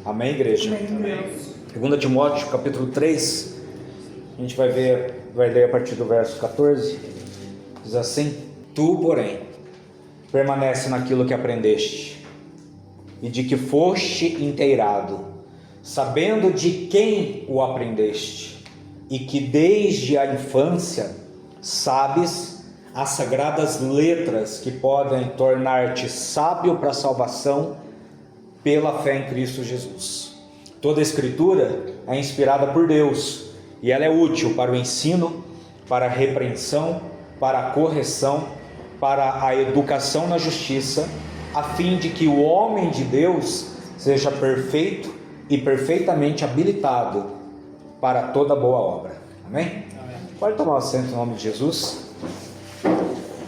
Amém, igreja? Amém. 2 Timóteo, capítulo 3, a gente vai ler a partir do verso 14, diz assim: Tu, porém, permanece naquilo que aprendeste, e de que foste inteirado, sabendo de quem o aprendeste, e que desde a infância sabes as sagradas letras que podem tornar-te sábio para a salvação pela fé em Cristo Jesus. Toda a Escritura é inspirada por Deus e ela é útil para o ensino, para a repreensão, para a correção, para a educação na justiça, a fim de que o homem de Deus seja perfeito e perfeitamente habilitado para toda boa obra. Amém? Amém. Pode tomar assento em nome de Jesus.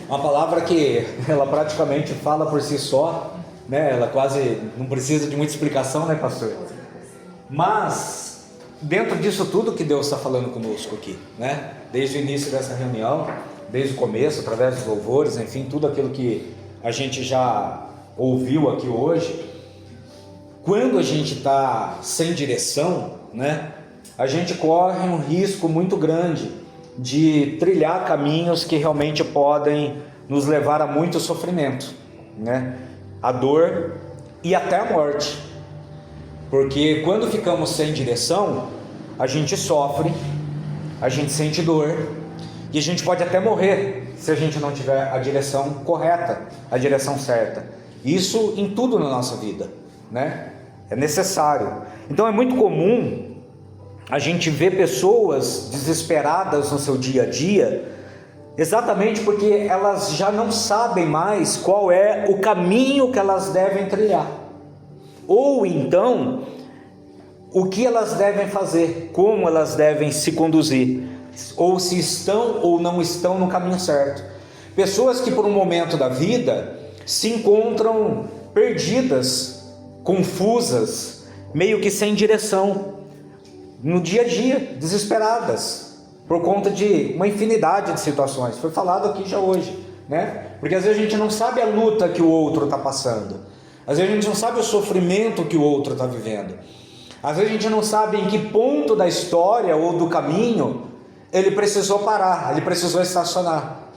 Uma palavra que ela praticamente fala por si só, né? Ela quase não precisa de muita explicação, né, pastor? Mas dentro disso tudo que Deus está falando conosco aqui, né? Desde o início dessa reunião, desde o começo, através dos louvores, enfim, tudo aquilo que a gente já ouviu aqui hoje. Quando a gente está sem direção, né? A gente corre um risco muito grande de trilhar caminhos que realmente podem nos levar a muito sofrimento, né? A dor e até a morte. Porque quando ficamos sem direção, a gente sofre, a gente sente dor e a gente pode até morrer se a gente não tiver a direção correta, a direção certa. Isso em tudo na nossa vida, né? É necessário. Então é muito comum a gente ver pessoas desesperadas no seu dia a dia, exatamente porque elas já não sabem mais qual é o caminho que elas devem trilhar, ou então o que elas devem fazer, como elas devem se conduzir, ou se estão ou não estão no caminho certo. Pessoas que por um momento da vida se encontram perdidas, confusas, meio que sem direção, no dia a dia, desesperadas, por conta de uma infinidade de situações. Foi falado aqui já hoje, né? Porque às vezes a gente não sabe a luta que o outro está passando, às vezes a gente não sabe o sofrimento que o outro está vivendo, às vezes a gente não sabe em que ponto da história ou do caminho ele precisou parar, ele precisou estacionar.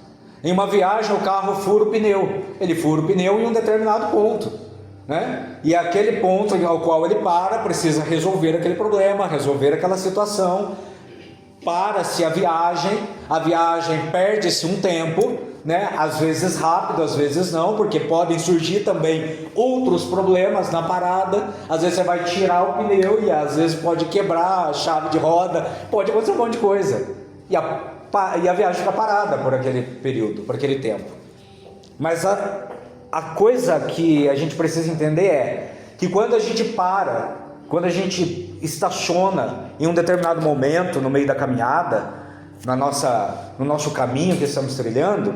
Em uma viagem o carro fura o pneu, ele fura o pneu em um determinado ponto, né? E aquele ponto ao qual ele para, precisa resolver aquele problema, resolver aquela situação. Para-se a viagem perde-se um tempo, né? Às vezes rápido, às vezes não, porque podem surgir também outros problemas na parada. Às vezes você vai tirar o pneu e às vezes pode quebrar a chave de roda, pode acontecer um monte de coisa, e a viagem fica parada por aquele período, por aquele tempo. Mas a coisa que a gente precisa entender é que quando a gente para, quando a gente estaciona em um determinado momento no meio da caminhada, no nosso caminho que estamos trilhando,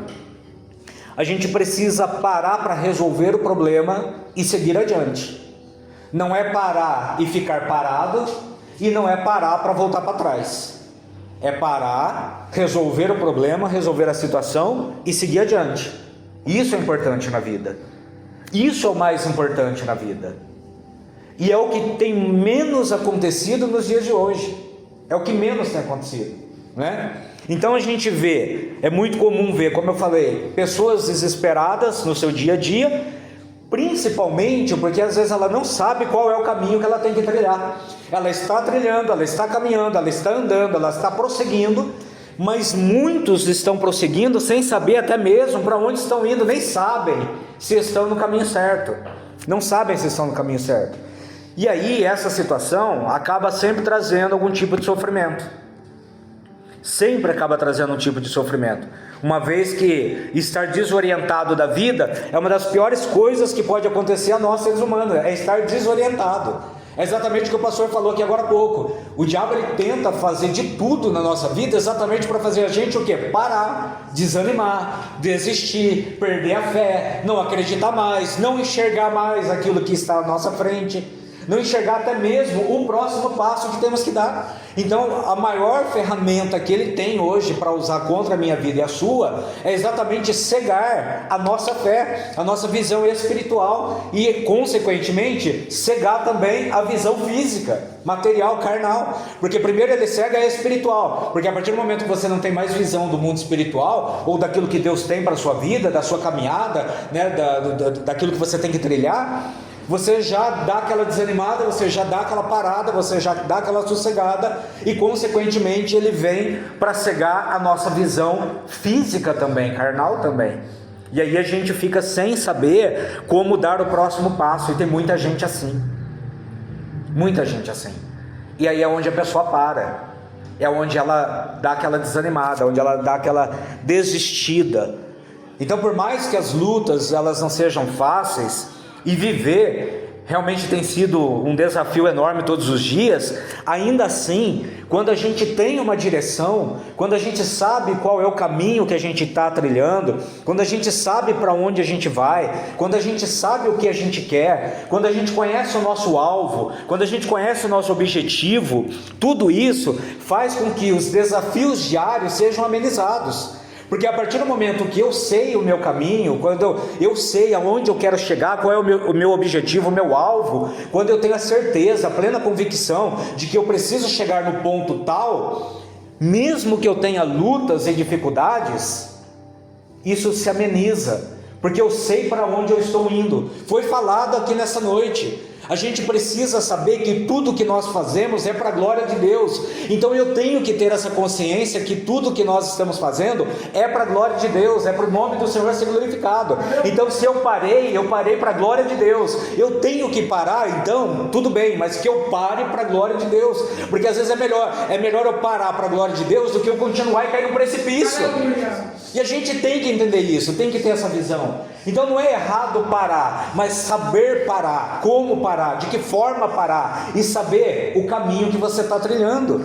a gente precisa parar para resolver o problema e seguir adiante. Não é parar e ficar parado, e não é parar para voltar para trás. É parar, resolver o problema, resolver a situação e seguir adiante. Isso é importante na vida. Isso é o mais importante na vida. E é o que tem menos acontecido nos dias de hoje. É o que menos tem acontecido, né? Então a gente vê, é muito comum ver, como eu falei, pessoas desesperadas no seu dia a dia, principalmente porque às vezes ela não sabe qual é o caminho que ela tem que trilhar. Ela está trilhando, ela está caminhando, ela está andando, ela está prosseguindo, mas muitos estão prosseguindo sem saber até mesmo para onde estão indo, nem sabem se estão no caminho certo, não sabem se estão no caminho certo. E aí essa situação acaba sempre trazendo algum tipo de sofrimento, sempre acaba trazendo um tipo de sofrimento, uma vez que estar desorientado da vida é uma das piores coisas que pode acontecer a nós seres humanos, é estar desorientado. É exatamente o que o pastor falou aqui agora há pouco. O diabo ele tenta fazer de tudo na nossa vida exatamente para fazer a gente o quê? Parar, desanimar, desistir, perder a fé, não acreditar mais, não enxergar mais aquilo que está à nossa frente, não enxergar até mesmo o próximo passo que temos que dar. Então, a maior ferramenta que ele tem hoje para usar contra a minha vida e a sua é exatamente cegar a nossa fé, a nossa visão espiritual e, consequentemente, cegar também a visão física, material, carnal. Porque primeiro ele cega a espiritual, porque a partir do momento que você não tem mais visão do mundo espiritual ou daquilo que Deus tem para a sua vida, da sua caminhada, né, daquilo que você tem que trilhar, você já dá aquela desanimada, você já dá aquela parada, você já dá aquela sossegada, e consequentemente ele vem para cegar a nossa visão física também, carnal também. E aí a gente fica sem saber como dar o próximo passo, e tem muita gente assim. Muita gente assim. E aí é onde a pessoa para, é onde ela dá aquela desanimada, onde ela dá aquela desistida. Então, por mais que as lutas elas não sejam fáceis, e viver realmente tem sido um desafio enorme todos os dias, ainda assim, quando a gente tem uma direção, quando a gente sabe qual é o caminho que a gente está trilhando, quando a gente sabe para onde a gente vai, quando a gente sabe o que a gente quer, quando a gente conhece o nosso alvo, quando a gente conhece o nosso objetivo, tudo isso faz com que os desafios diários sejam amenizados. Porque a partir do momento que eu sei o meu caminho, quando eu sei aonde eu quero chegar, qual é o meu objetivo, o meu alvo, quando eu tenho a certeza, a plena convicção de que eu preciso chegar no ponto tal, mesmo que eu tenha lutas e dificuldades, isso se ameniza, porque eu sei para onde eu estou indo. Foi falado aqui nessa noite. A gente precisa saber que tudo que nós fazemos é para a glória de Deus. Então eu tenho que ter essa consciência que tudo que nós estamos fazendo é para a glória de Deus, é para o nome do Senhor ser glorificado. Então se eu parei para a glória de Deus. Eu tenho que parar, então tudo bem, mas que eu pare para a glória de Deus, porque às vezes é melhor eu parar para a glória de Deus do que eu continuar e cair no precipício. E a gente tem que entender isso, tem que ter essa visão. Então não é errado parar, mas saber parar, como parar, de que forma parar, e saber o caminho que você está trilhando.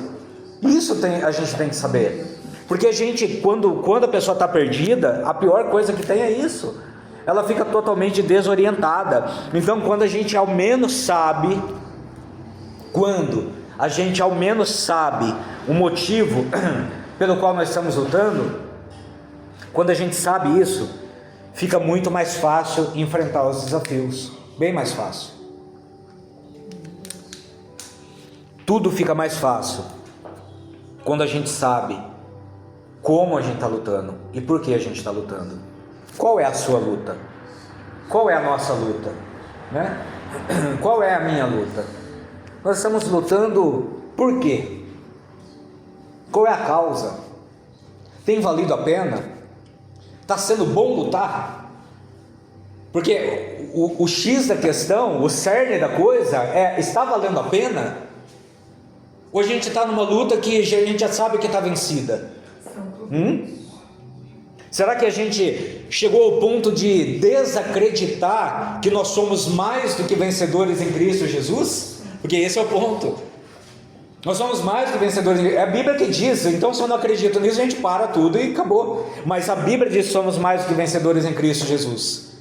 Isso a gente tem que saber. Porque a gente, quando a pessoa está perdida, a pior coisa que tem é isso. Ela fica totalmente desorientada. Então quando a gente ao menos sabe o motivo pelo qual nós estamos lutando, quando a gente sabe isso, fica muito mais fácil enfrentar os desafios, bem mais fácil. Tudo fica mais fácil quando a gente sabe como a gente está lutando e por que a gente está lutando. Qual é a sua luta? Qual é a nossa luta? Né? Qual é a minha luta? Nós estamos lutando por quê? Qual é a causa? Tem valido a pena? Está sendo bom lutar? Porque o X da questão, o cerne da coisa é: está valendo a pena? Ou a gente está numa luta que a gente já sabe que está vencida? Será que a gente chegou ao ponto de desacreditar que nós somos mais do que vencedores em Cristo Jesus? Porque esse é o ponto. Nós somos mais do que vencedores. É a Bíblia que diz. Então se eu não acredito nisso, a gente para tudo e acabou. Mas a Bíblia diz que somos mais do que vencedores em Cristo Jesus,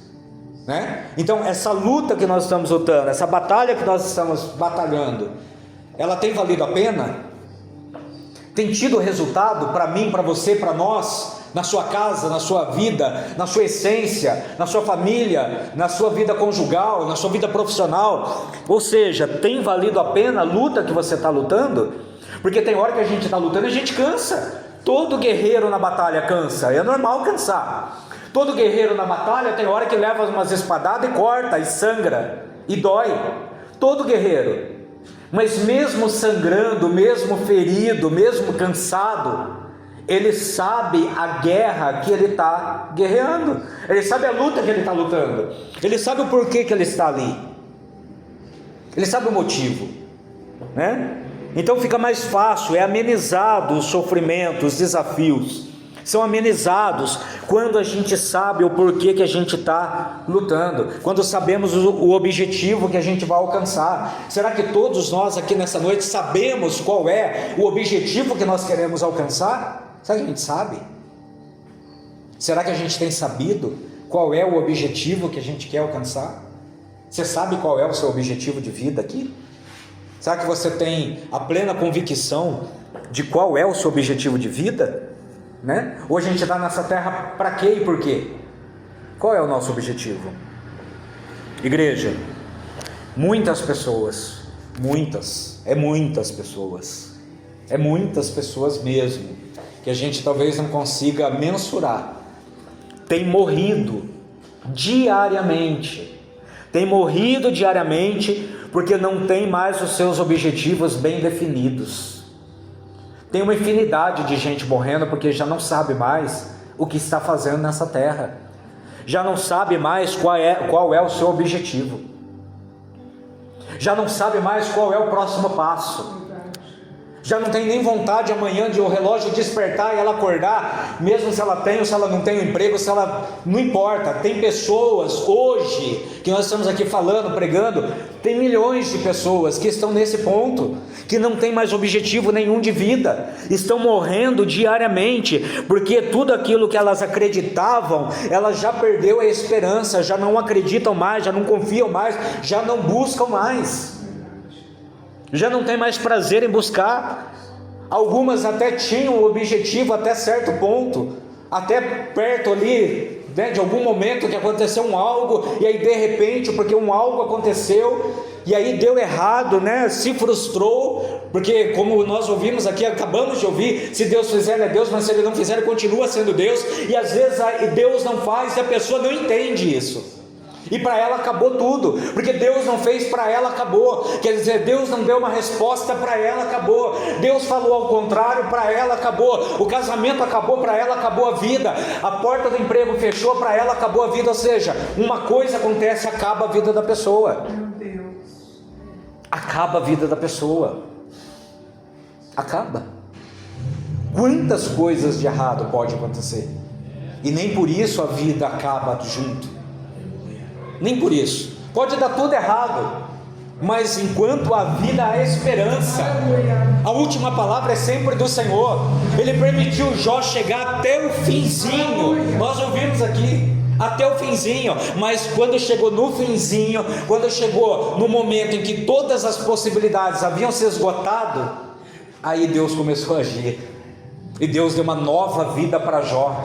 né? Então essa luta que nós estamos lutando, essa batalha que nós estamos batalhando, ela tem valido a pena? Tem tido resultado para mim, para você, para nós, na sua casa, na sua vida, na sua essência, na sua família, na sua vida conjugal, na sua vida profissional? Ou seja, tem valido a pena a luta que você está lutando? Porque tem hora que a gente está lutando e a gente cansa. Todo guerreiro na batalha cansa, é normal cansar. Todo guerreiro na batalha tem hora que leva umas espadadas e corta, e sangra, e dói. Todo guerreiro. Mas mesmo sangrando, mesmo ferido, mesmo cansado, ele sabe a guerra que ele está guerreando, ele sabe a luta que ele está lutando, ele sabe o porquê que ele está ali, ele sabe o motivo, né? Então fica mais fácil, é amenizado o sofrimento, os desafios são amenizados quando a gente sabe o porquê que a gente está lutando, quando sabemos o objetivo que a gente vai alcançar. Será que todos nós aqui nessa noite sabemos qual é o objetivo que nós queremos alcançar? Será que a gente sabe? Será que a gente tem sabido qual é o objetivo que a gente quer alcançar? Você sabe qual é o seu objetivo de vida aqui? Será que você tem a plena convicção de qual é o seu objetivo de vida? Né? Hoje a gente está nessa terra para quê e por quê? Qual é o nosso objetivo? Igreja, muitas pessoas mesmo, que a gente talvez não consiga mensurar, tem morrido diariamente, porque não tem mais os seus objetivos bem definidos. Tem uma infinidade de gente morrendo porque já não sabe mais o que está fazendo nessa terra, já não sabe mais qual é o seu objetivo, já não sabe mais qual é o próximo passo, já não tem nem vontade amanhã de o relógio despertar e ela acordar, mesmo se ela tem ou se ela não tem um emprego, não importa. Tem pessoas hoje, que nós estamos aqui falando, pregando, tem milhões de pessoas que estão nesse ponto, que não tem mais objetivo nenhum de vida, estão morrendo diariamente, porque tudo aquilo que elas acreditavam, elas já perdeu a esperança, já não acreditam mais, já não confiam mais, já não buscam mais, já não tem mais prazer em buscar. Algumas até tinham o objetivo até certo ponto, até perto ali, né, de algum momento que aconteceu um algo, e aí de repente, porque um algo aconteceu, e aí deu errado, né, se frustrou, porque como nós ouvimos aqui, acabamos de ouvir, se Deus fizer é Deus, mas se Ele não fizer Ele continua sendo Deus, e às vezes Deus não faz e a pessoa não entende isso, e para ela acabou tudo, porque Deus não fez, para ela acabou, quer dizer, Deus não deu uma resposta, para ela acabou, Deus falou ao contrário, para ela acabou, o casamento acabou, para ela acabou a vida, a porta do emprego fechou, para ela acabou a vida, ou seja, uma coisa acontece, acaba a vida da pessoa, acaba a vida da pessoa, acaba. Quantas coisas de errado pode acontecer, e nem por isso a vida acaba junto, nem por isso, pode dar tudo errado, mas enquanto a vida há esperança, a última palavra é sempre do Senhor. Ele permitiu Jó chegar até o finzinho, nós ouvimos aqui, até o finzinho, mas quando chegou no finzinho, quando chegou no momento em que todas as possibilidades haviam se esgotado, aí Deus começou a agir, e Deus deu uma nova vida para Jó.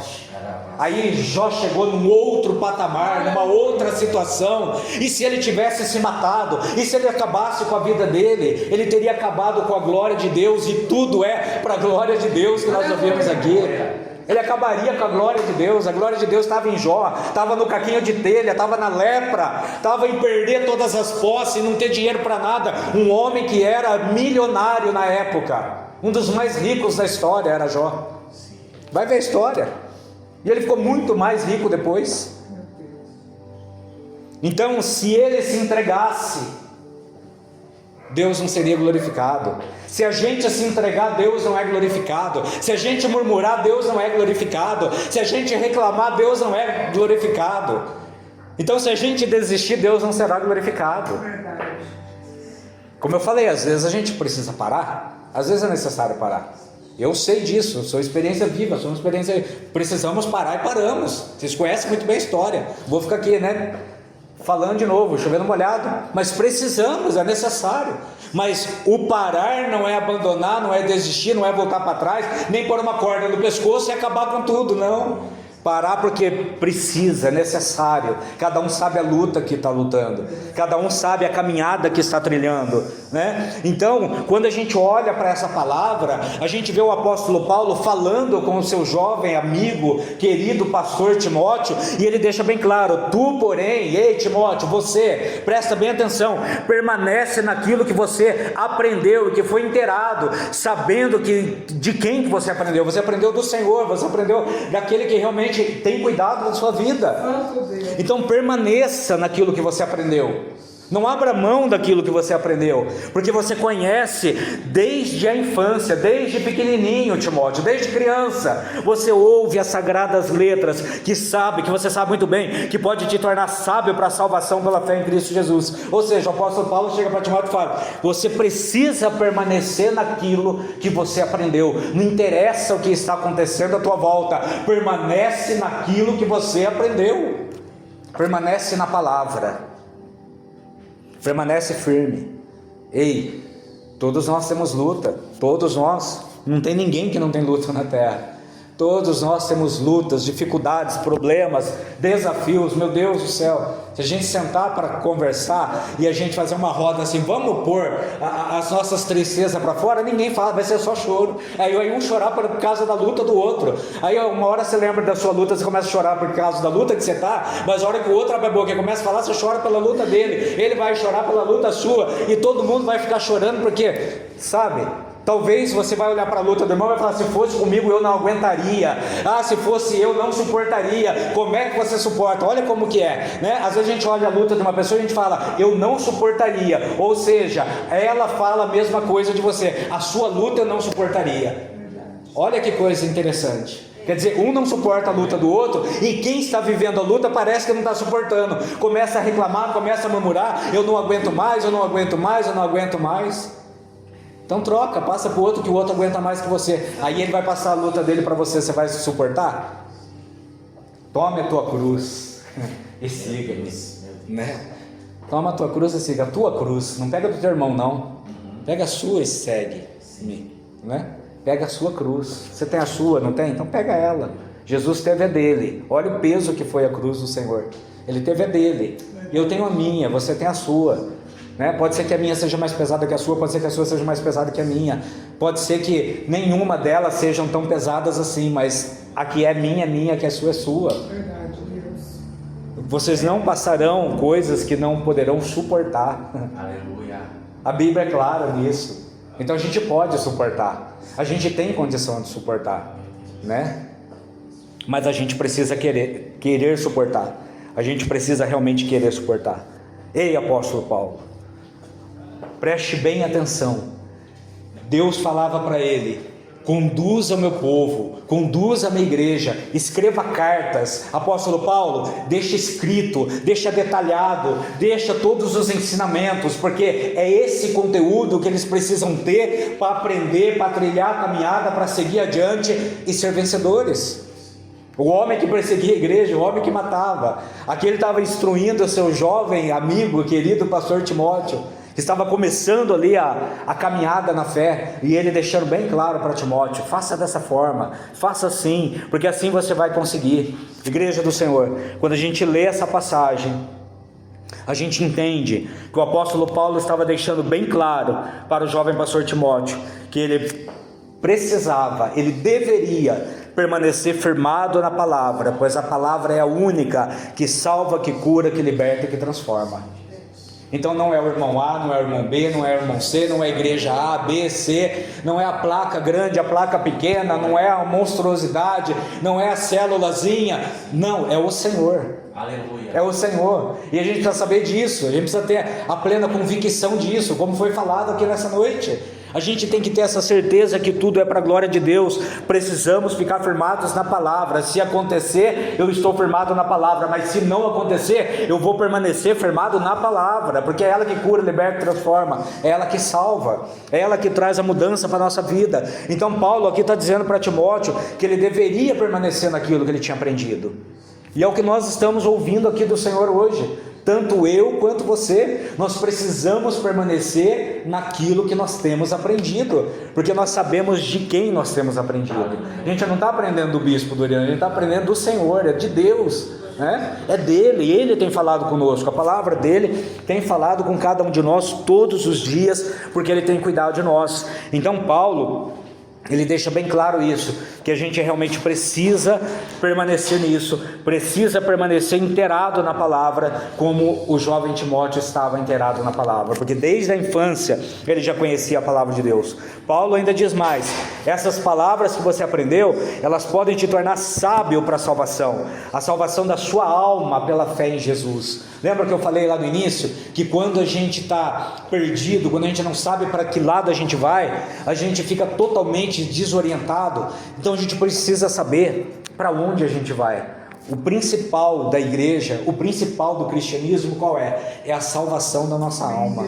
Aí Jó chegou num outro patamar, numa outra situação, e se ele tivesse se matado, e se ele acabasse com a vida dele, ele teria acabado com a glória de Deus, e tudo é para a glória de Deus que nós ouvimos aqui. Ele acabaria com a glória de Deus estava em Jó, estava no caquinho de telha, estava na lepra, estava em perder todas as posses, não ter dinheiro para nada, um homem que era milionário na época, um dos mais ricos da história era Jó, vai ver a história, e ele ficou muito mais rico depois. Então, se ele se entregasse, Deus não seria glorificado. Se a gente se entregar, Deus não é glorificado. Se a gente murmurar, Deus não é glorificado. Se a gente reclamar, Deus não é glorificado. Então, se a gente desistir, Deus não será glorificado. Como eu falei, às vezes a gente precisa parar, às vezes é necessário parar. Eu sei disso, sou experiência viva, precisamos parar e paramos. Vocês conhecem muito bem a história, vou ficar aqui, né, falando de novo, chovendo molhado, mas precisamos, é necessário. Mas o parar não é abandonar, não é desistir, não é voltar para trás, nem pôr uma corda no pescoço e acabar com tudo, não. Parar porque precisa, é necessário. Cada um sabe a luta que está lutando, cada um sabe a caminhada que está trilhando, né? Então, quando a gente olha para essa palavra, a gente vê o apóstolo Paulo falando com o seu jovem amigo, querido pastor Timóteo, e ele deixa bem claro: tu porém, ei Timóteo, você, presta bem atenção, permanece naquilo que você aprendeu e que foi inteirado, sabendo que de quem que você aprendeu do Senhor, você aprendeu daquele que realmente tem cuidado da sua vida. Então permaneça naquilo que você aprendeu, não abra mão daquilo que você aprendeu, porque você conhece desde a infância, desde pequenininho, Timóteo, desde criança, você ouve as sagradas letras, que você sabe muito bem, que pode te tornar sábio para a salvação pela fé em Cristo Jesus. Ou seja, o apóstolo Paulo chega para Timóteo e fala: você precisa permanecer naquilo que você aprendeu, não interessa o que está acontecendo à tua volta, permanece naquilo que você aprendeu, permanece na palavra. Permanece firme. Ei, todos nós temos luta, todos nós, não tem ninguém que não tem luta na terra. Todos nós temos lutas, dificuldades, problemas, desafios, meu Deus do céu. Se a gente sentar para conversar e a gente fazer uma roda assim, vamos pôr as nossas tristezas para fora, ninguém fala, vai ser só choro. Aí um chorar por causa da luta do outro. Aí uma hora você lembra da sua luta, você começa a chorar por causa da luta que você está, mas a hora que o outro abre a boca e começa a falar, você chora pela luta dele, ele vai chorar pela luta sua, e todo mundo vai ficar chorando, porque, sabe... Talvez você vai olhar para a luta do irmão e vai falar, se fosse comigo eu não aguentaria, se fosse eu não suportaria. Como é que você suporta? Olha como que é, né? Às vezes a gente olha a luta de uma pessoa e a gente fala, eu não suportaria, ou seja, ela fala a mesma coisa de você, a sua luta eu não suportaria. Olha que coisa interessante. Quer dizer, um não suporta a luta do outro, e quem está vivendo a luta parece que não está suportando, começa a reclamar, começa a murmurar, eu não aguento mais, eu não aguento mais, eu não aguento mais. Então troca, passa para o outro, que o outro aguenta mais que você. Aí ele vai passar a luta dele para você, você vai suportar? Tome a tua cruz e siga-me, né? Toma a tua cruz e siga a tua cruz. Não pega do teu irmão não, pega a sua e segue-me, né? Pega a sua cruz. Você tem a sua, não tem? Então pega ela. Jesus teve a dele. Olha o peso que foi a cruz do Senhor. Ele teve a dele. Eu tenho a minha, você tem a sua. Né? Pode ser que a minha seja mais pesada que a sua, pode ser que a sua seja mais pesada que a minha, pode ser que nenhuma delas sejam tão pesadas assim, mas a que é minha, que a sua é sua. Verdade, Deus. Vocês não passarão coisas que não poderão suportar. Aleluia. A Bíblia é clara nisso. Então a gente pode suportar, a gente tem condição de suportar, né? Mas a gente precisa querer suportar, a gente precisa realmente querer suportar. Ei, apóstolo Paulo, preste bem atenção. Deus falava para ele, conduza o meu povo, conduza a minha igreja, escreva cartas. Apóstolo Paulo, deixa escrito, deixa detalhado, deixa todos os ensinamentos, porque é esse conteúdo que eles precisam ter para aprender, para trilhar a caminhada, para seguir adiante e ser vencedores. O homem que perseguia a igreja, o homem que matava, aquele estava instruindo o seu jovem amigo, querido pastor Timóteo, que estava começando ali a caminhada na fé, e ele deixando bem claro para Timóteo, faça dessa forma, faça assim, porque assim você vai conseguir. Igreja do Senhor, quando a gente lê essa passagem, a gente entende que o apóstolo Paulo estava deixando bem claro para o jovem pastor Timóteo, que ele precisava, ele deveria permanecer firmado na palavra, pois a palavra é a única que salva, que cura, que liberta e que transforma. Então não é o irmão A, não é o irmão B, não é o irmão C, não é a igreja A, B, C, não é a placa grande, a placa pequena, não é a monstruosidade, não é a célulazinha, não, é o Senhor. Aleluia. É o Senhor, e a gente precisa saber disso, a gente precisa ter a plena convicção disso, como foi falado aqui nessa noite. A gente tem que ter essa certeza que tudo é para a glória de Deus. Precisamos ficar firmados na palavra. Se acontecer, eu estou firmado na palavra, mas se não acontecer, eu vou permanecer firmado na palavra, porque é ela que cura, liberta e transforma, é ela que salva, é ela que traz a mudança para a nossa vida. Então Paulo aqui está dizendo para Timóteo que ele deveria permanecer naquilo que ele tinha aprendido, e é o que nós estamos ouvindo aqui do Senhor hoje. Tanto eu quanto você, nós precisamos permanecer naquilo que nós temos aprendido, porque nós sabemos de quem nós temos aprendido. A gente não está aprendendo do bispo do Oriente, a gente está aprendendo do Senhor, é de Deus, né? É dele, ele tem falado conosco, a palavra dele tem falado com cada um de nós todos os dias, porque ele tem cuidado de nós. Então Paulo, ele deixa bem claro isso, que a gente realmente precisa permanecer nisso, precisa permanecer inteirado na palavra, como o jovem Timóteo estava inteirado na palavra, porque desde a infância ele já conhecia a palavra de Deus. Paulo ainda diz mais, essas palavras que você aprendeu, elas podem te tornar sábio para a salvação da sua alma pela fé em Jesus. Lembra que eu falei lá no início, que quando a gente está perdido, quando a gente não sabe para que lado a gente vai, a gente fica totalmente desorientado. Então a gente precisa saber para onde a gente vai. O principal da igreja, o principal do cristianismo qual é? É a salvação da nossa alma,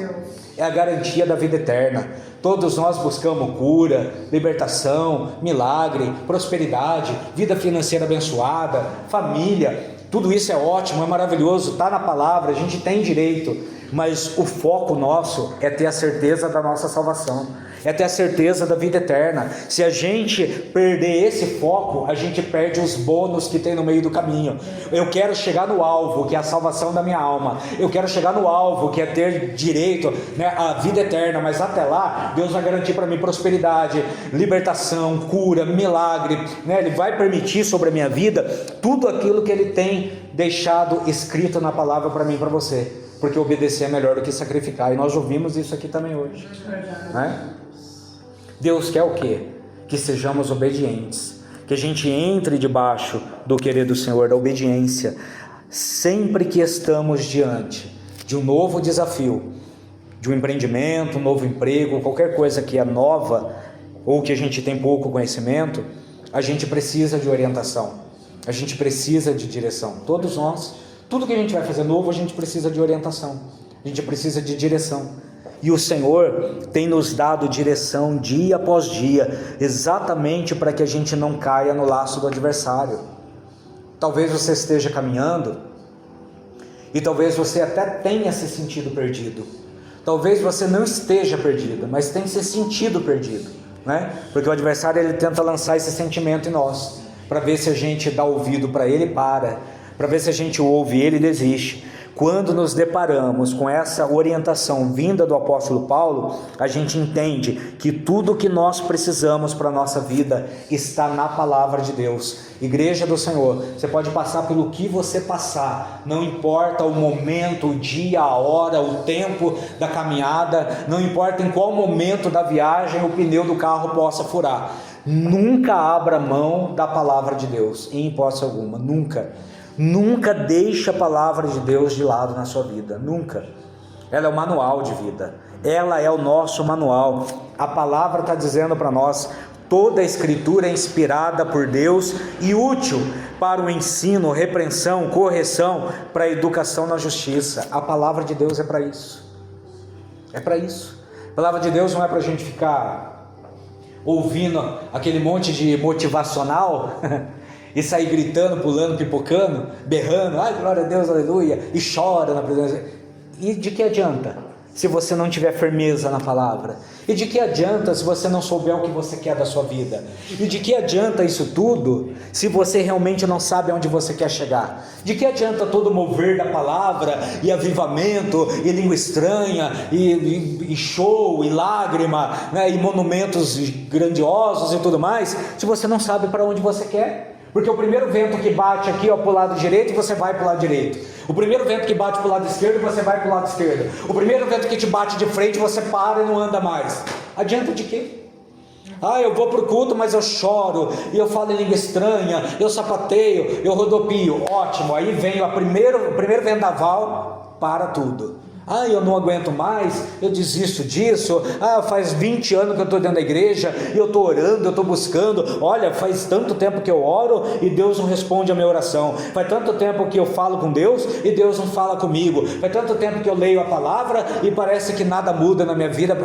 é a garantia da vida eterna. Todos nós buscamos cura, libertação, milagre, prosperidade, vida financeira abençoada, família. Tudo isso é ótimo, é maravilhoso, está na palavra, a gente tem direito, mas o foco nosso é ter a certeza da nossa salvação, é ter a certeza da vida eterna. Se a gente perder esse foco, a gente perde os bônus que tem no meio do caminho. Eu quero chegar no alvo, que é a salvação da minha alma. Eu quero chegar no alvo, que é ter direito, né, à vida eterna. Mas até lá, Deus vai garantir para mim prosperidade, libertação, cura, milagre, né? Ele vai permitir sobre a minha vida tudo aquilo que Ele tem deixado escrito na palavra para mim e para você. Porque obedecer é melhor do que sacrificar. E nós ouvimos isso aqui também hoje, né? Deus quer o quê? Que sejamos obedientes, que a gente entre debaixo do querer do Senhor, da obediência, sempre que estamos diante de um novo desafio, de um empreendimento, um novo emprego, qualquer coisa que é nova, ou que a gente tem pouco conhecimento, a gente precisa de orientação, a gente precisa de direção. Todos nós, tudo que a gente vai fazer novo, a gente precisa de orientação, a gente precisa de direção. E o Senhor tem nos dado direção dia após dia, exatamente para que a gente não caia no laço do adversário. Talvez você esteja caminhando, e talvez você até tenha se sentido perdido. Talvez você não esteja perdido, mas tenha se sentido perdido, né? Porque o adversário, ele tenta lançar esse sentimento em nós, para ver se a gente dá ouvido para ele e para ver se a gente ouve ele e desiste. Quando nos deparamos com essa orientação vinda do apóstolo Paulo, a gente entende que tudo o que nós precisamos para a nossa vida está na palavra de Deus. Igreja do Senhor, você pode passar pelo que você passar, não importa o momento, o dia, a hora, o tempo da caminhada, não importa em qual momento da viagem o pneu do carro possa furar. Nunca abra mão da palavra de Deus, em hipótese alguma, nunca. Nunca deixe a palavra de Deus de lado na sua vida, nunca. Ela é o manual de vida, ela é o nosso manual. A palavra está dizendo para nós: toda a escritura é inspirada por Deus e útil para o ensino, repreensão, correção, para a educação na justiça. A palavra de Deus é para isso, é para isso. A palavra de Deus não é para a gente ficar ouvindo aquele monte de motivacional e sair gritando, pulando, pipocando, berrando, ai glória a Deus, aleluia, e chora na presença. E de que adianta se você não tiver firmeza na palavra? E de que adianta se você não souber o que você quer da sua vida? E de que adianta isso tudo se você realmente não sabe aonde você quer chegar? De que adianta todo o mover da palavra, e avivamento, e língua estranha, e show, e lágrima, né, e monumentos grandiosos e tudo mais, se você não sabe para onde você quer? Porque o primeiro vento que bate aqui, ó, para o lado direito, você vai para o lado direito. O primeiro vento que bate para o lado esquerdo, você vai para o lado esquerdo. O primeiro vento que te bate de frente, você para e não anda mais. Adianta de quê? Ah, eu vou para o culto, mas eu choro, e eu falo em língua estranha, eu sapateio, eu rodopio. Ótimo, aí vem o primeiro vendaval, para tudo. Ah, eu não aguento mais, eu desisto disso. Ah, faz 20 anos que eu estou dentro da igreja, e eu estou orando, eu estou buscando. Olha, faz tanto tempo que eu oro e Deus não responde a minha oração. Faz tanto tempo que eu falo com Deus e Deus não fala comigo. Faz tanto tempo que eu leio a palavra e parece que nada muda na minha vida.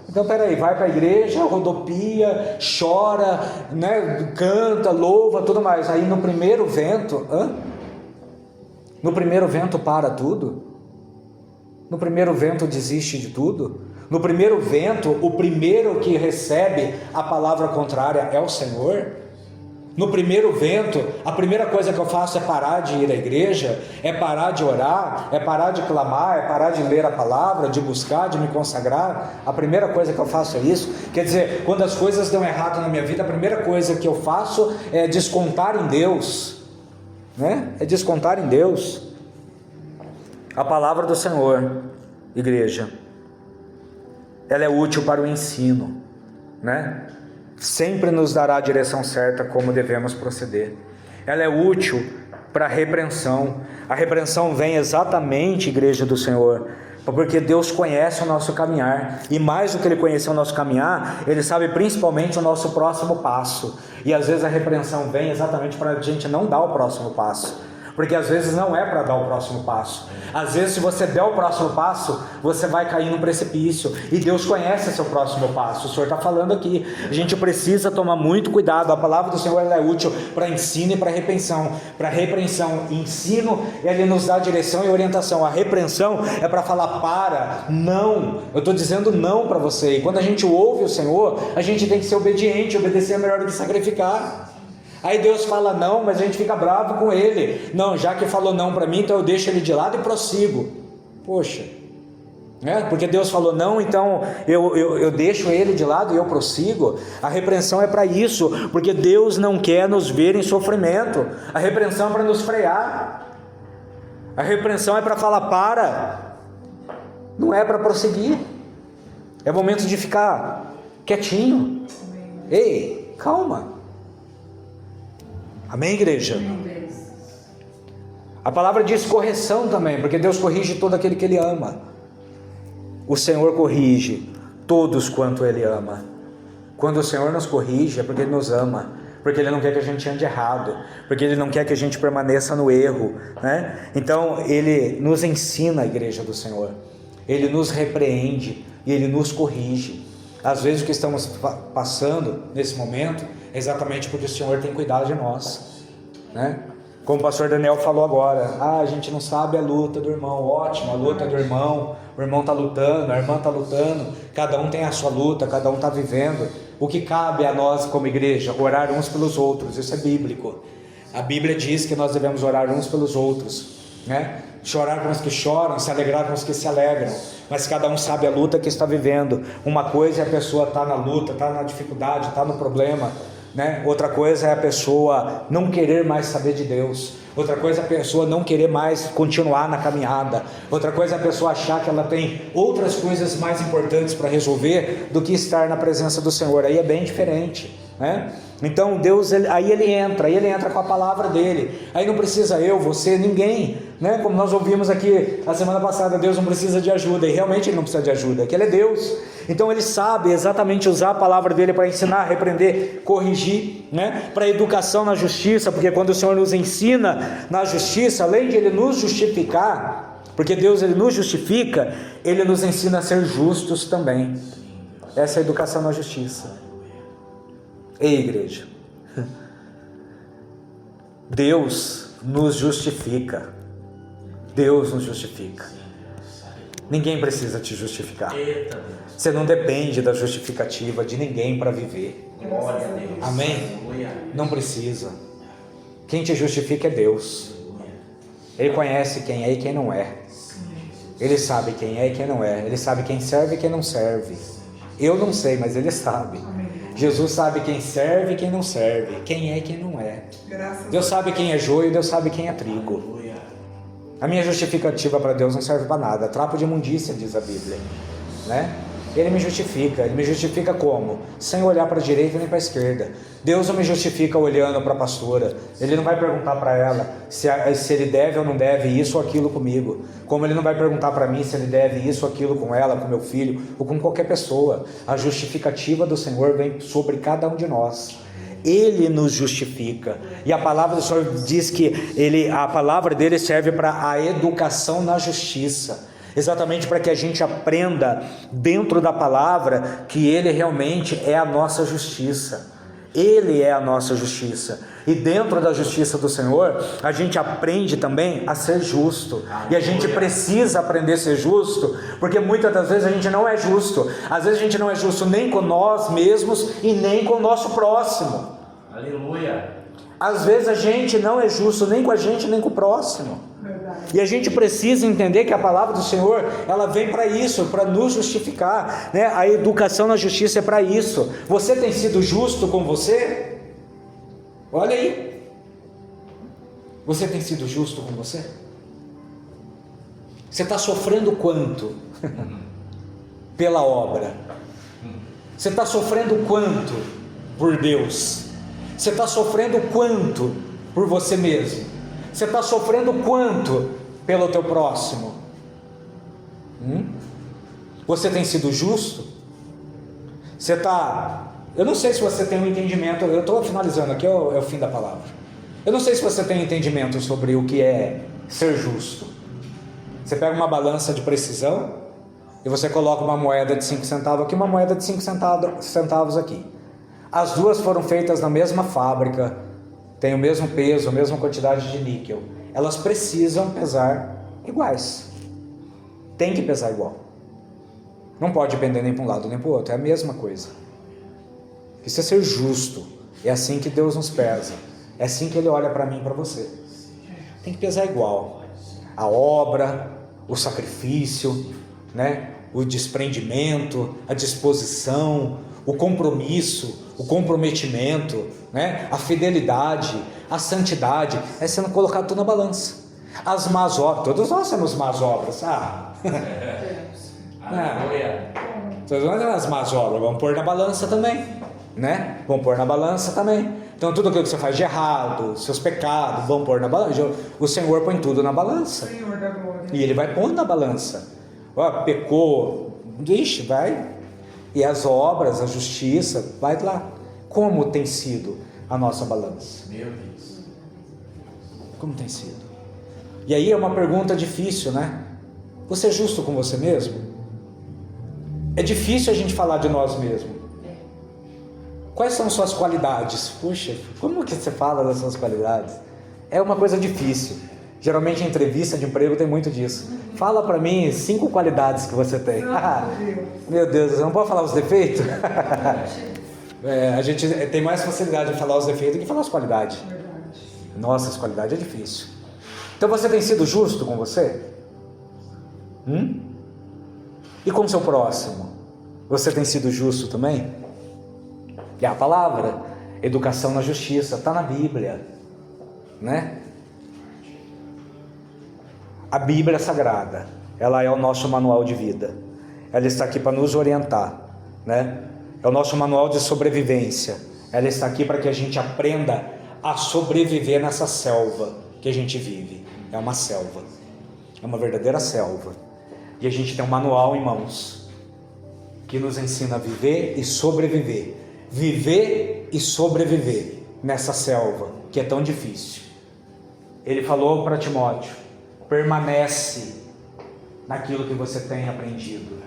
Então peraí, vai para a igreja, rodopia, chora, né, canta, louva, tudo mais. Aí no primeiro vento, no primeiro vento para tudo. No primeiro vento desiste de tudo. No primeiro vento, o primeiro que recebe a palavra contrária é o Senhor. No primeiro vento, a primeira coisa que eu faço é parar de ir à igreja, é parar de orar, é parar de clamar, é parar de ler a palavra, de buscar, de me consagrar. A primeira coisa que eu faço é isso. Quer dizer, quando as coisas dão errado na minha vida, a primeira coisa que eu faço é descontar em Deus, né? É descontar em Deus. A palavra do Senhor, igreja, ela é útil para o ensino, né? Sempre nos dará a direção certa como devemos proceder. Ela é útil para a repreensão. A repreensão vem exatamente, igreja do Senhor, porque Deus conhece o nosso caminhar, e mais do que Ele conhecer o nosso caminhar, Ele sabe principalmente o nosso próximo passo. E às vezes a repreensão vem exatamente para a gente não dar o próximo passo. porque às vezes não é para dar o próximo passo. Às vezes, se você der o próximo passo, você vai cair num precipício, e Deus conhece seu próximo passo. O Senhor está falando aqui, a gente precisa tomar muito cuidado. A palavra do Senhor, ela é útil para ensino e para repreensão. Para repreensão, ensino, Ele nos dá direção e orientação. A repreensão é para falar para, não, eu estou dizendo não para você. E quando a gente ouve o Senhor, a gente tem que ser obediente. Obedecer é melhor do que sacrificar. Aí Deus fala não, mas a gente fica bravo com Ele. Não, já que falou não para mim, então eu deixo Ele de lado e prossigo. Poxa, porque Deus falou não, então eu deixo Ele de lado e eu prossigo. A repreensão é para isso, porque Deus não quer nos ver em sofrimento. A repreensão é para nos frear. A repreensão é para falar para, não é para prosseguir. É momento de ficar quietinho. Ei, calma. Amém, igreja? A palavra diz correção também, porque Deus corrige todo aquele que Ele ama. O Senhor corrige todos quanto Ele ama. Quando o Senhor nos corrige é porque Ele nos ama, porque Ele não quer que a gente ande errado, porque Ele não quer que a gente permaneça no erro, né? Então Ele nos ensina, a igreja do Senhor, Ele nos repreende e Ele nos corrige. Às vezes o que estamos passando nesse momento é exatamente porque o Senhor tem cuidado de nós, né? Como o pastor Daniel falou agora, a gente não sabe a luta do irmão. Ótimo, a luta do irmão, o irmão está lutando, a irmã está lutando, cada um tem a sua luta, cada um está vivendo. O que cabe a nós como igreja? Orar uns pelos outros, isso é bíblico. A Bíblia diz que nós devemos orar uns pelos outros, né? Chorar com os que choram, se alegrar com os que se alegram, mas cada um sabe a luta que está vivendo. Uma coisa é a pessoa estar na luta, estar na dificuldade, estar no problema, né? Outra coisa é a pessoa não querer mais saber de Deus. Outra coisa é a pessoa não querer mais continuar na caminhada. Outra coisa é a pessoa achar que ela tem outras coisas mais importantes para resolver do que estar na presença do Senhor. Aí é bem diferente, né? Então Deus, aí ele entra com a palavra dele. Aí não precisa eu, você, ninguém, né? Como nós ouvimos aqui a semana passada, Deus não precisa de ajuda, e realmente Ele não precisa de ajuda, que Ele é Deus. Então Ele sabe exatamente usar a palavra dele para ensinar, repreender, corrigir, né? Para educação na justiça, porque quando o Senhor nos ensina na justiça, além de Ele nos justificar, porque Deus Ele nos justifica, Ele nos ensina a ser justos também. Essa é a educação na justiça. Ei, igreja, Deus nos justifica. Deus nos justifica. Ninguém precisa te justificar. Você não depende da justificativa de ninguém para viver. Amém? Não precisa. Quem te justifica é Deus. Ele conhece quem é e quem não é. Ele sabe quem é e quem não é. Ele sabe quem serve e quem não serve. Eu não sei, mas Ele sabe. Jesus sabe quem serve e quem não serve, quem é e quem não é. Deus sabe quem é joio, Deus sabe quem é trigo. A minha justificativa para Deus não serve para nada. Trapo de imundícia, diz a Bíblia, né? Ele me justifica como? Sem olhar para a direita nem para a esquerda. Deus não me justifica olhando para a pastora. Ele não vai perguntar para ela se ele deve ou não deve isso ou aquilo comigo. Como Ele não vai perguntar para mim se Ele deve isso ou aquilo com ela, com meu filho ou com qualquer pessoa. A justificativa do Senhor vem sobre cada um de nós. Ele nos justifica. E a palavra do Senhor diz que a palavra dele serve para a educação na justiça. Exatamente para que a gente aprenda dentro da palavra que Ele realmente é a nossa justiça. Ele é a nossa justiça. E dentro da justiça do Senhor, a gente aprende também a ser justo. E a gente precisa aprender a ser justo, porque muitas das vezes a gente não é justo. Às vezes a gente não é justo nem com nós mesmos e nem com o nosso próximo. Aleluia. Às vezes a gente não é justo nem com a gente nem com o próximo. E a gente precisa entender que a palavra do Senhor, ela vem para isso, para nos justificar, né? A educação na justiça é para isso. Você tem sido justo com você? Olha aí. Você tem sido justo com você? Você está sofrendo quanto pela obra? Você está sofrendo quanto por Deus? Você está sofrendo quanto por você mesmo? Você está sofrendo quanto pelo teu próximo? Você tem sido justo? Você está... Eu não sei se você tem um entendimento, eu estou finalizando aqui, é o fim da palavra. Eu não sei se você tem entendimento sobre o que é ser justo. Você pega uma balança de precisão e você coloca uma moeda de 5 centavos aqui, uma moeda de 5 centavos aqui. As duas foram feitas na mesma fábrica, tem o mesmo peso, a mesma quantidade de níquel. Elas precisam pesar iguais. Tem que pesar igual. Não pode pender nem para um lado nem para o outro, é a mesma coisa. Isso é ser justo. É assim que Deus nos pesa. É assim que Ele olha para mim e para você. Tem que pesar igual. A obra, o sacrifício, né? O desprendimento, a disposição, o compromisso, o comprometimento, né? A fidelidade, a santidade, é sendo colocado tudo na balança. As más obras, todos nós temos más obras. Todos nós temos as más obras, vamos pôr na balança também, né? Vamos pôr na balança também. Então tudo aquilo que você faz de errado, seus pecados, vão pôr na balança. O Senhor põe tudo na balança. E Ele vai pôr na balança. Pecou, ixi, vai. E as obras, a justiça, vai lá. Como tem sido a nossa balança? Meu Deus. Como tem sido? E aí é uma pergunta difícil, né? Você é justo com você mesmo? É difícil a gente falar de nós mesmos. Quais são suas qualidades? Puxa, como que você fala das suas qualidades? É uma coisa difícil. Geralmente em entrevista de emprego tem muito disso. Fala pra mim 5 qualidades que você tem. Meu Deus, você não pode falar os defeitos? A gente tem mais facilidade de falar os defeitos do que falar as qualidades. Nossa, as qualidades é difícil. Então você tem sido justo com você? E com o seu próximo? Você tem sido justo também? É a palavra, educação na justiça, está na Bíblia, né? A Bíblia Sagrada, ela é o nosso manual de vida, ela está aqui para nos orientar, né? É o nosso manual de sobrevivência, ela está aqui para que a gente aprenda a sobreviver nessa selva que a gente vive. É uma selva, é uma verdadeira selva, e a gente tem um manual em mãos, que nos ensina a viver e sobreviver. Viver e sobreviver nessa selva que é tão difícil. Ele falou para Timóteo: permanece naquilo que você tem aprendido,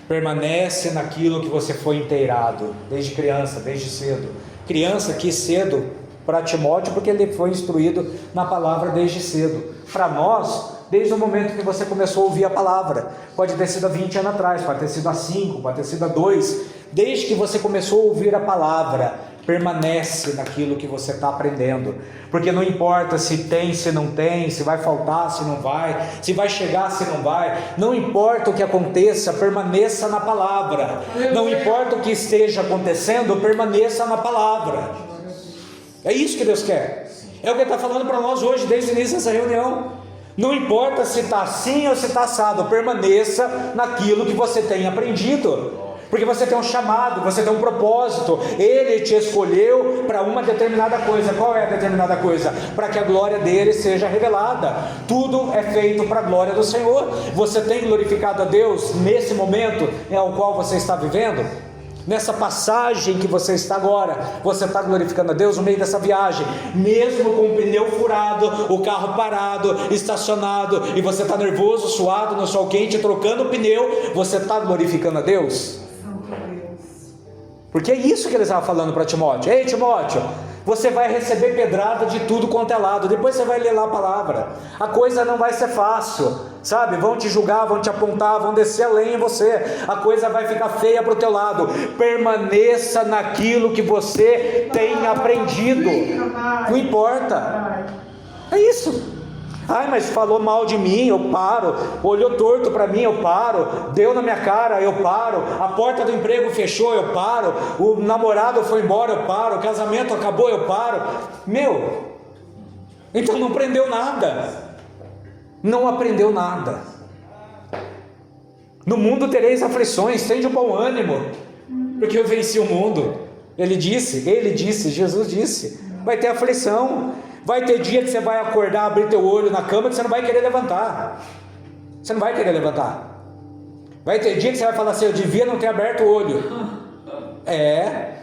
permanece naquilo que você foi inteirado desde criança, desde cedo. Criança que cedo para Timóteo, porque ele foi instruído na palavra desde cedo. Para nós, desde o momento que você começou a ouvir a palavra, pode ter sido há 20 anos atrás, pode ter sido há 5, pode ter sido há 2, desde que você começou a ouvir a palavra, permanece naquilo que você está aprendendo, porque não importa se tem, se não tem, se vai faltar, se não vai, se vai chegar, se não vai, não importa o que aconteça, permaneça na palavra, não importa o que esteja acontecendo, permaneça na palavra. É isso que Deus quer, é o que Ele está falando para nós hoje, desde o início dessa reunião. Não importa se está assim ou se está assado, permaneça naquilo que você tem aprendido, porque você tem um chamado, você tem um propósito. Ele te escolheu para uma determinada coisa. Qual é a determinada coisa? Para que a glória dele seja revelada. Tudo é feito para a glória do Senhor. Você tem glorificado a Deus nesse momento ao qual você está vivendo? Nessa passagem que você está agora, você está glorificando a Deus no meio dessa viagem, mesmo com o pneu furado, o carro parado, estacionado, e você está nervoso, suado, no sol quente, trocando o pneu, você está glorificando a Deus? Porque é isso que ele estava falando para Timóteo. Ei, Timóteo, você vai receber pedrada de tudo quanto é lado, depois você vai ler lá a palavra, a coisa não vai ser fácil, sabe? Vão te julgar, vão te apontar, vão descer a lenha em você, a coisa vai ficar feia para o teu lado. Permaneça naquilo que você tem aprendido, não importa, é isso. Ai, mas falou mal de mim, eu paro. Olhou torto para mim, eu paro. Deu na minha cara, eu paro. A porta do emprego fechou, eu paro. O namorado foi embora, eu paro. O casamento acabou, eu paro. Meu, então não aprendeu nada. Não aprendeu nada. No mundo tereis aflições, tende um bom ânimo, porque eu venci o mundo. Ele disse, Jesus disse, vai ter aflição. Vai ter dia que você vai acordar, abrir teu olho na cama, que você não vai querer levantar. Você não vai querer levantar. Vai ter dia que você vai falar assim: eu devia não ter aberto o olho.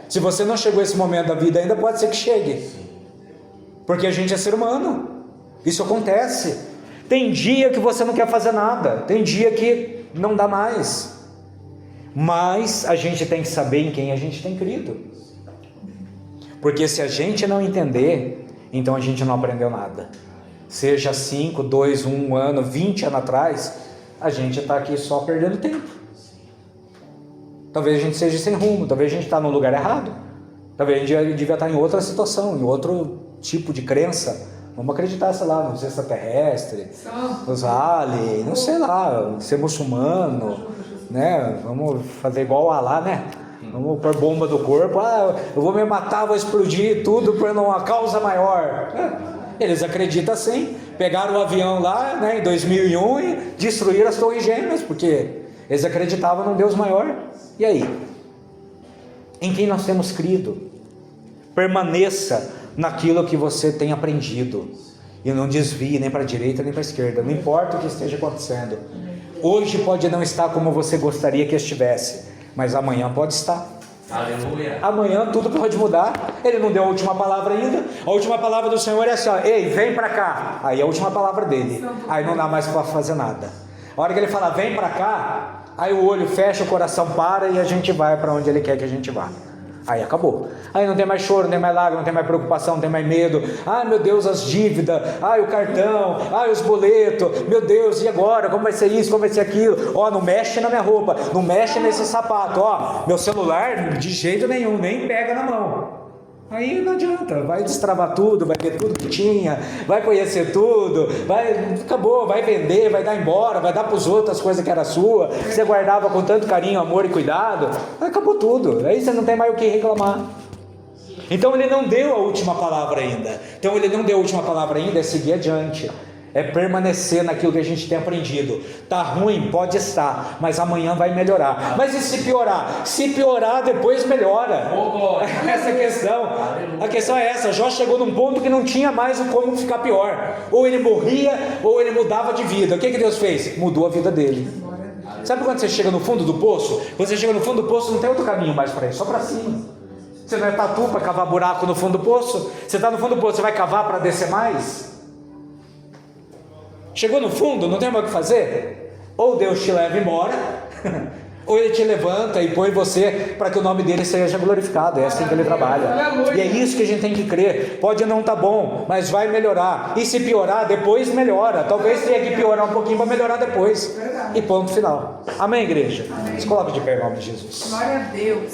Se você não chegou a esse momento da vida ainda, pode ser que chegue. porque a gente é ser humano, isso acontece. Tem dia que você não quer fazer nada, tem dia que não dá mais, mas a gente tem que saber em quem a gente tem crido, porque se a gente não entender, então a gente não aprendeu nada. Seja 5, 2, 1 ano, 20 anos atrás, a gente está aqui só perdendo tempo. Talvez a gente seja sem rumo, talvez a gente está no lugar errado, talvez a gente devia estar em outra situação, em outro tipo de crença. Vamos acreditar, sei lá, nos extraterrestres, nos aliens, não sei lá, ser muçulmano, né? Vamos fazer igual o Alá, né? Vamos pôr bomba do corpo, eu vou me matar, vou explodir tudo por uma causa maior. Eles acreditam assim, pegaram o avião lá, né, em 2001 e destruíram as torres gêmeas, porque eles acreditavam num Deus maior. E aí? Em quem nós temos crido? Permaneça naquilo que você tem aprendido, e não desvie nem para a direita nem para a esquerda, não importa o que esteja acontecendo. Hoje pode não estar como você gostaria que estivesse, mas amanhã pode estar. Aleluia. Amanhã tudo pode mudar. Ele não deu a última palavra ainda. A última palavra do Senhor é assim, ó, ei, vem para cá. Aí é a última palavra dele, aí não dá mais para fazer nada. A hora que ele fala vem para cá, aí o olho fecha, o coração para e a gente vai para onde ele quer que a gente vá. Aí acabou. Aí não tem mais choro, não tem mais lágrima, não tem mais preocupação, não tem mais medo. Ai meu Deus, as dívidas, ai o cartão, ai os boletos, meu Deus, e agora? Como vai ser isso? Como vai ser aquilo? Ó, não mexe na minha roupa, não mexe nesse sapato, ó, meu celular de jeito nenhum, nem pega na mão. Aí não adianta, vai destravar tudo, vai ver tudo que tinha, vai conhecer tudo, acabou, vai vender, vai dar embora, vai dar para os outros as coisas que era sua, que você guardava com tanto carinho, amor e cuidado, acabou tudo, aí você não tem mais o que reclamar. Então ele não deu a última palavra ainda, é seguir adiante, é permanecer naquilo que a gente tem aprendido. Tá ruim, pode estar, mas amanhã vai melhorar. Mas e se piorar? Se piorar, depois melhora. Essa é a questão. A questão é essa. Jó chegou num ponto que não tinha mais o como ficar pior. Ou ele morria, ou ele mudava de vida. O que Deus fez? Mudou a vida dele. Sabe quando você chega no fundo do poço? Quando você chega no fundo do poço, não tem outro caminho mais para ir, só para cima. Você não é tatu para cavar buraco no fundo do poço? Você está no fundo do poço, você vai cavar para descer mais? Chegou no fundo, não tem mais o que fazer? Ou Deus te leva embora, ou Ele te levanta e põe você para que o nome dele seja glorificado. É assim que Ele trabalha. E é isso que a gente tem que crer. Pode não estar bom, mas vai melhorar. E se piorar, depois melhora. Talvez tenha que piorar um pouquinho para melhorar depois. E ponto final. Amém, igreja? Se coloque de pé em nome de Jesus. Glória a Deus.